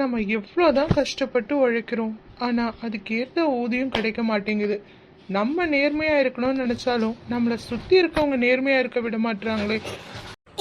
நம்ம எவ்வளோதான் கஷ்டப்பட்டு உழைக்கிறோம், ஆனா அதுக்கேற்ற ஊதியம் கிடைக்க மாட்டேங்குது. நம்ம நேர்மையா இருக்கணும்னு நினைச்சாலும் நம்மளை சுத்தி இருக்கவங்க நேர்மையா இருக்க விட மாட்டாங்களே.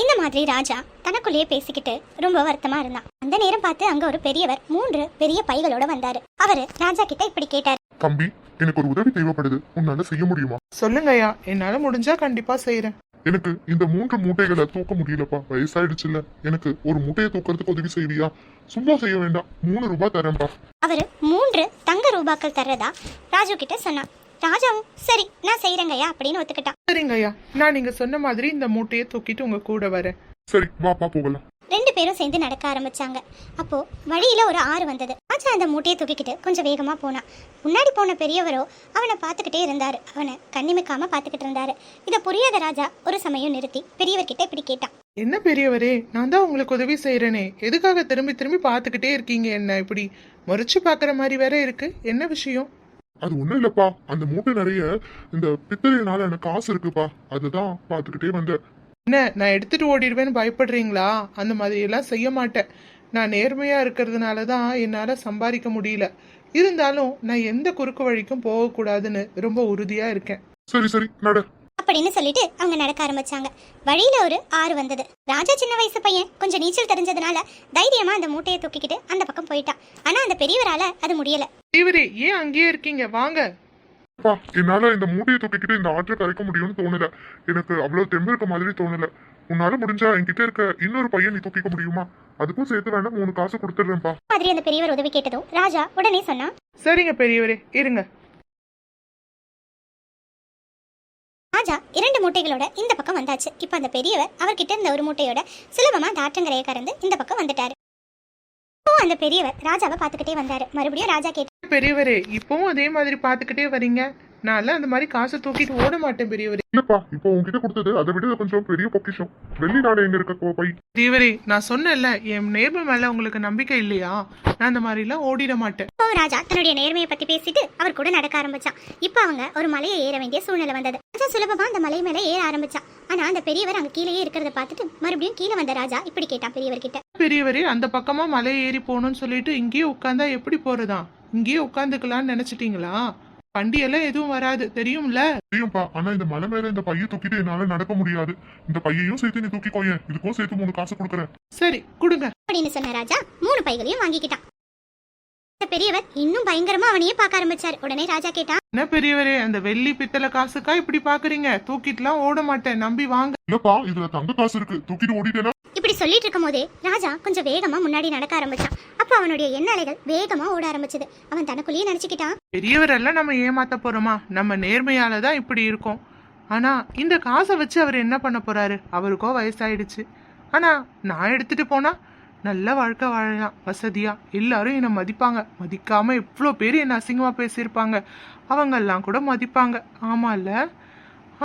இந்த மாதிரி ராஜா தனக்குள்ளேயே பேசிக்கிட்டு ரொம்ப வருத்தமா இருந்தான். அந்த நேரம் பார்த்து அங்க ஒரு பெரியவர் 3 பெரிய பைகளோட வந்தாரு. அவரு ராஜா கிட்ட இப்படி கேட்டாரு. தம்பி, எனக்கு ஒரு உதவி தேவைப்படுது, உன்னால செய்ய முடியுமா? சொல்லுங்க ஐயா, என்னால முடிஞ்சா கண்டிப்பா செய்யறேன். எனக்கு இந்த 3 மூட்டைகளை தூக்க முடியலப்பா, வயசாயிடுச்சுல்ல. எனக்கு ஒரு மூட்டையை தூக்கிறதுக்கு உதவி செய்வியா? சும்மா செய்ய வேண்டாம், 3 ரூபாய் தரேன்பா. அவரு 3 தங்க ரூபாக்கள் தர்றதா ராஜு கிட்ட சொன்னான். ராஜாவும் சரி நான் செய்யறேங்கய்யா அப்படின்னு ஒத்துக்கிட்டான். சரிங்க ஐயா, நான் நீங்க சொன்ன மாதிரி இந்த மூட்டையை தூக்கிட்டு உங்க கூட வரேன். சரி வாப்பா போகலாம். 2 பேரும் சேர்ந்து நடக்க ஆரம்பிச்சாங்க. அப்போ வழியில ஒரு ஆறு வந்தது. ராஜா அந்த மூட்டையை தூக்கிக்கிட்டு கொஞ்சம் வேகமா போனான். முன்னாடி போன பெரியவரோ அவனை பார்த்துக்கிட்டே இருந்தாரு. அவனை கண்ணிமைக்காம பார்த்துக்கிட்டு இருந்தாரு. இதை புரியாத ராஜா ஒரு சமயம் நிறுத்தி பெரியவர்கிட்ட இப்படி கேட்டான். என்ன பெரியவரே, நான் தான் உங்களுக்கு உதவி செய்யறேனே, எதுக்காக திரும்பி திரும்பி பார்த்துக்கிட்டே இருக்கீங்க? என்ன இப்படி முறைச்சு பாக்குற மாதிரி வேற இருக்கு, என்ன விஷயம்? அது ஒண்ணும் இல்லப்பா, அந்த மூட்டை நிறைய இந்த பித்தளையினால எனக்கு காசு இருக்குப்பா, அதுதான் பாத்துக்கிட்டே வந்தேன். என்ன, நான் எடுத்துட்டு ஓடிடுவேன்னு பயப்படுறீங்களா? அந்த மாதிரி எல்லாம் செய்ய மாட்டேன். நான் நேர்மையா இருக்கிறதுனால தான் என்னால சம்பாதிக்க முடியல. இருந்தாலும் நான் எந்த குறுக்கு வழிக்கும் போகக்கூடாதுன்னு ரொம்ப உறுதியா இருக்கேன். சரி சரி நட அப்படின்னு சொல்லிட்டு அவங்க நடக்க ஆரம்பிச்சாங்க. வழியில ஒரு ஆறு வந்தது. ராஜா சின்ன வயசு பையன், கொஞ்சம் நீச்சல் தெரிஞ்சதுனால தைரியமா அந்த மூட்டையை தூக்கிக்கிட்டு அந்த பக்கம் போயிட்டான். ஆனா அந்த பெரியவரால அது முடியல. இவரே ஏன் அங்கேயே இருக்கீங்க, வாங்க. என்னால இந்த மூட்டையை தூக்கிக்கிட்டு இந்த ஆற்றை கரைக்க முடியும்னு தோணல. எனக்கு அவ்வளவு தெம்பு இருக்க மாதிரி தோணல. உன்னால முடிஞ்சா என்கிட்ட இருக்க இன்னொரு பையன் நீ தூக்கிக்க முடியுமா? அதுக்கும் சேர்த்து வேணா 3 காசு கொடுத்துடுறேன்ப்பா. மாதிரி அந்த பெரியவர் உதவி கேட்டதும் ராஜா உடனே சொன்னான். சரிங்க பெரியவரே, இருங்க. ராஜா 2 மூட்டைகளோட இந்த பக்கம் வந்தாச்சு. இப்ப அந்த பெரியவர் அவர்கிட்ட இருந்த ஒரு மூட்டையோட சுலபமா அந்த ஆற்றங்கரையை கறந்து இந்த பக்கம் வந்துட்டாரு. அந்த பெரியவர் ராஜாவை பாத்துக்கிட்டே வந்தாரு. மறுபடியும் ராஜா கேட்டார். பெரியவரே, இப்பவும் அதே மாதிரி பாத்துக்கிட்டே வரீங்க? நான் அந்த மாதிரி காசை தூக்கிட்டு ஓட மாட்டேன் பெரியவரே. இல்லப்பா, இப்போ உங்ககிட்ட கொடுத்தது அதை விட கொஞ்சம் பெரிய பொக்கிஷம். வெள்ளி நாடு எங்க இருக்க பை? பெரியவரே, நான் சொன்னேன்ல, என் நேர்மை மேல உங்களுக்கு நம்பிக்கை இல்லையா? நான் அந்த மாதிரி எல்லாம் ஓடிட மாட்டேன். ராஜா தன்னுடைய நேர்மையை பத்தி பேசிட்டு அவர் கூட நடக்க ஆரம்பிச்சான். இப்ப அவங்க ஒரு மலையை ஏற வேண்டிய சூழ்நிலை வந்தது. ராஜா சுலபமா அந்த மலை மேல ஏற ஆரம்பிச்சான். ஆனா அந்த பெரியவர் அங்க கீழே இருக்கிறத பார்த்துட்டு மறுபடியும் கீழே வந்த ராஜா இப்படி கேட்டான் பெரியவர்கிட்ட. பெரியவரே, அந்த பக்கமா மலை ஏறி போகணும்னு சொல்லிட்டு இங்கேயே உட்கார்ந்தா எப்படி போறதா? இங்கேயே உட்காந்துக்கலாம்னு நினைச்சிட்டீங்களா? பண்டியெல்லாம் எதுவும் வராது, தெரியும்ல? தெரியும்பா, ஆனா இந்த மலை மேல இந்த பையை தூக்கிட்டு என்னால நடக்க முடியாது. இந்த பையையும் சேர்த்து நீ தூக்கிக்கோயே, இதுக்கும் சேர்த்து 3 காசு கொடுக்குறேன். சரி கொடுங்க அப்படின்னு சொன்ன ராஜா 3 பைகளையும் வாங்கிக்கிட்டான். பெரியவர் இன்னும் பயங்கரமா அவனையே பார்க்க ஆரம்பிச்சாரு. உடனே ராஜா கேட்டான். என்ன பெரியவரே, அந்த வெள்ளி பித்தளை காசுக்கா இப்படி பாக்குறீங்க? தூக்கிட்டுலாம் ஓட மாட்டேன், நம்பி வாங்க. இல்லப்பா, இதுல தங்க காசு இருக்கு, தூக்கிட்டு ஓடிட்டேனா? இப்படி சொல்லிட்டு இருக்கும் போதே ராஜா கொஞ்சம் வேகமா முன்னாடி நடக்க ஆரம்பிச்சான். அப்ப அவனுடைய எண்ணாலைகள் வேகமா ஓட ஆரம்பிச்சது. அவன் தனக்குள்ளேயே நினைச்சுக்கிட்டான். பெரியவரெல்லாம் நம்ம ஏமாத்த போறோமா? நம்ம நேர்மையாலதான் இப்படி இருக்கோம். ஆனா இந்த காசை வச்சு அவர் என்ன பண்ண போறாரு? அவருக்கோ வயசாயிடுச்சு. ஆனா நான் எடுத்துட்டு போனா நல்ல வாழ்க்கை வாழலாம், வசதியா. எல்லாரும் என்னை மதிப்பாங்க. மதிக்காம எவ்வளோ பேர் என்ன அசிங்கமா பேசியிருப்பாங்க, அவங்கெல்லாம் கூட மதிப்பாங்க. ஆமா இல்ல?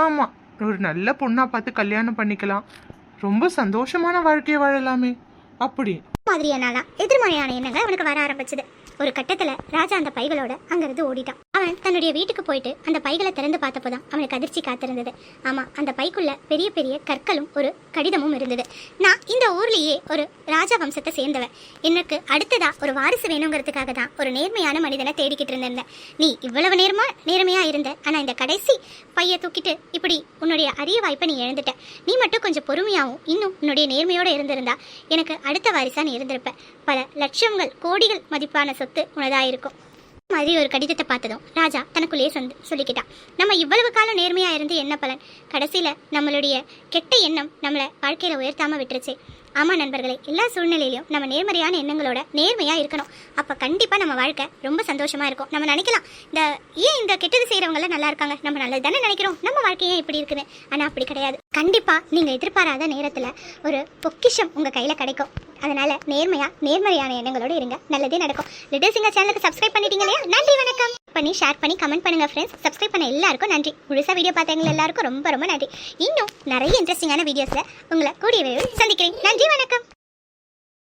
ஆமா, ஒரு நல்ல பொண்ணா பார்த்து கல்யாணம் பண்ணிக்கலாம், ரொம்ப சந்தோஷமான வாழ்க்கையை வாழலாமே. அப்படி மாதிரியான எதிர்மறையான எண்ணங்கள் அவனுக்கு வர ஆரம்பிச்சது. ஒரு கட்டத்துல ராஜா அந்த பைகளோட அங்கிருந்து ஓடிட்டான். அவன் தன்னுடைய வீட்டுக்கு போயிட்டு அந்த பைகளை திறந்து பார்த்தப்போதான் அவனுக்கு அதிர்ச்சி காத்திருந்தது. ஆமா, அந்த பைக்குள்ள பெரிய பெரிய கற்களும் ஒரு கடிதமும் இருந்தது. நான் இந்த ஊர்லயே ஒரு ராஜா வம்சத்தை சேர்ந்தவன். எனக்கு அடுத்ததா ஒரு வாரிசு வேணுங்கிறதுக்காக தான் ஒரு நேர்மையான மனிதனை தேடிக்கிட்டு இருந்தேன். நீ இவ்வளவு நேர்மையா இருந்த, ஆனா இந்த கடைசி பைய தூக்கிட்டு இப்படி உன்னுடைய அரிய வாய்ப்பை நீ இழந்துட்ட. நீ மட்டும் கொஞ்சம் பொறுமையாவும் இன்னும் உன்னுடைய நேர்மையோட இருந்திருந்தா எனக்கு அடுத்த வாரிசா நீ இருந்திருப்ப. பல லட்சங்கள் கோடிகள் மதிப்பான சொத்து உனதாயிருக்கும். மாதிரி ஒரு கடிதத்தை பார்த்ததும் ராஜா தனக்குள்ளேயே சொல்லிக்கிட்டான். நம்ம இவ்வளவு காலம் நேர்மையா இருந்து என்ன பலன்? கடைசியில நம்மளுடைய கெட்ட எண்ணம் நம்மளை வாழ்க்கையில உயர்த்தாம விட்டுருச்சு. ஆமா நண்பர்களே, எல்லா சூழ்நிலையிலும் நம்ம நேர்மறையான எண்ணங்களோட நேர்மையா இருக்கணும். அப்ப கண்டிப்பா நம்ம வாழ்க்கை ரொம்ப சந்தோஷமா இருக்கும். நம்ம நினைக்கலாம், இந்த கெட்டது செய்யறவங்க நல்லா இருக்காங்க, நம்ம நல்லது தானே நினைக்கிறோம், நம்ம வாழ்க்கையே இப்படி இருக்குது. ஆனா அப்படி கிடையாது. கண்டிப்பா நீங்க எதிர்பாராத நேரத்துல ஒரு பொக்கிஷம் உங்க கையில கிடைக்கும். அதனால நேர்மறையான எண்ணங்களோட இருங்க, நல்லதே நடக்கும். லிட்டில் சிங்கர் சேனலுக்கு சப்ஸ்கிரைப் பண்ணிட்டீங்க இல்லையா? நன்றி, வணக்கம். பண்ணி ஷேர் பண்ணி கமெண்ட் பண்ணுங்க ஃப்ரெண்ட்ஸ். சப்ஸ்கிரைப் பண்ண எல்லாருக்கும் நன்றி. முழுசா வீடியோ பார்த்தவங்க எல்லாருக்கும் ரொம்ப ரொம்ப நன்றி. இன்னும் நிறைய இன்ட்ரெஸ்டிங்கான வீடியோஸ்ல உங்களை கூடிய விரைவில் சந்திக்கிறேன். நன்றி, வணக்கம்.